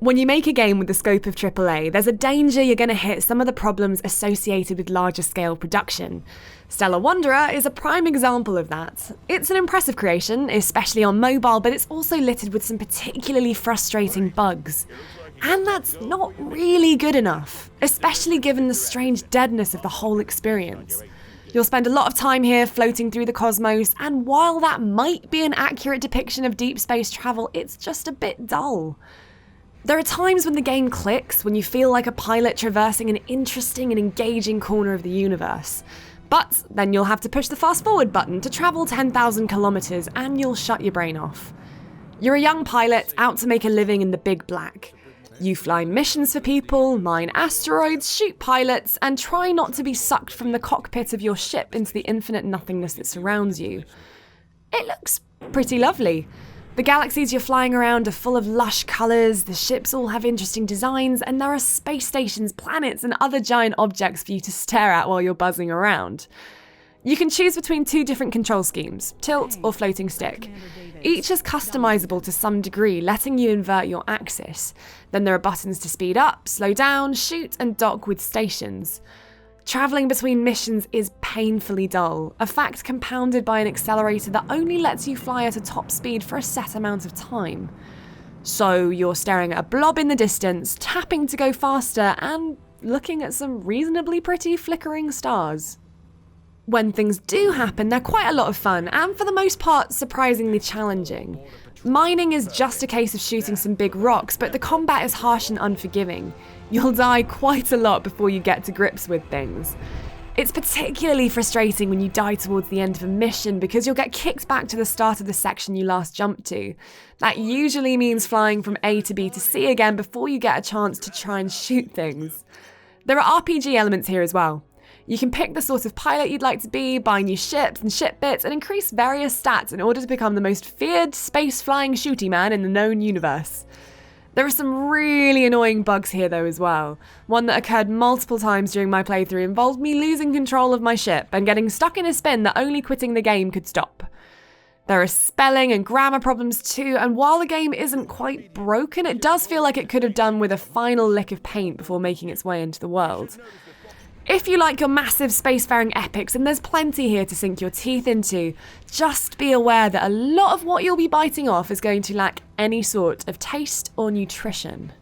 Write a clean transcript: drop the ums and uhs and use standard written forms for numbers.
When you make a game with the scope of AAA, there's a danger you're going to hit some of the problems associated with larger scale production. Stellar Wanderer is a prime example of that. It's an impressive creation, especially on mobile, but it's also littered with some particularly frustrating bugs. And that's not really good enough, especially given the strange deadness of the whole experience. You'll spend a lot of time here floating through the cosmos, and while that might be an accurate depiction of deep space travel, it's just a bit dull. There are times when the game clicks, when you feel like a pilot traversing an interesting and engaging corner of the universe. But then you'll have to push the fast forward button to travel 10,000 kilometers and you'll shut your brain off. You're a young pilot out to make a living in the big black. You fly missions for people, mine asteroids, shoot pilots, and try not to be sucked from the cockpit of your ship into the infinite nothingness that surrounds you. It looks pretty lovely. The galaxies you're flying around are full of lush colours, the ships all have interesting designs, and there are space stations, planets, and other giant objects for you to stare at while you're buzzing around. You can choose between 2 different control schemes, tilt or floating stick. Each is customizable to some degree, letting you invert your axis. Then there are buttons to speed up, slow down, shoot, and dock with stations. Travelling between missions is painfully dull, a fact compounded by an accelerator that only lets you fly at a top speed for a set amount of time. So you're staring at a blob in the distance, tapping to go faster, and looking at some reasonably pretty flickering stars. When things do happen, they're quite a lot of fun, and for the most part, surprisingly challenging. Mining is just a case of shooting some big rocks, but the combat is harsh and unforgiving. You'll die quite a lot before you get to grips with things. It's particularly frustrating when you die towards the end of a mission because you'll get kicked back to the start of the section you last jumped to. That usually means flying from A to B to C again before you get a chance to try and shoot things. There are RPG elements here as well. You can pick the sort of pilot you'd like to be, buy new ships and ship bits, and increase various stats in order to become the most feared space-flying shooty man in the known universe. There are some really annoying bugs here though as well. One that occurred multiple times during my playthrough involved me losing control of my ship and getting stuck in a spin that only quitting the game could stop. There are spelling and grammar problems too, and while the game isn't quite broken, it does feel like it could have done with a final lick of paint before making its way into the world. If you like your massive spacefaring epics, and there's plenty here to sink your teeth into, just be aware that a lot of what you'll be biting off is going to lack any sort of taste or nutrition.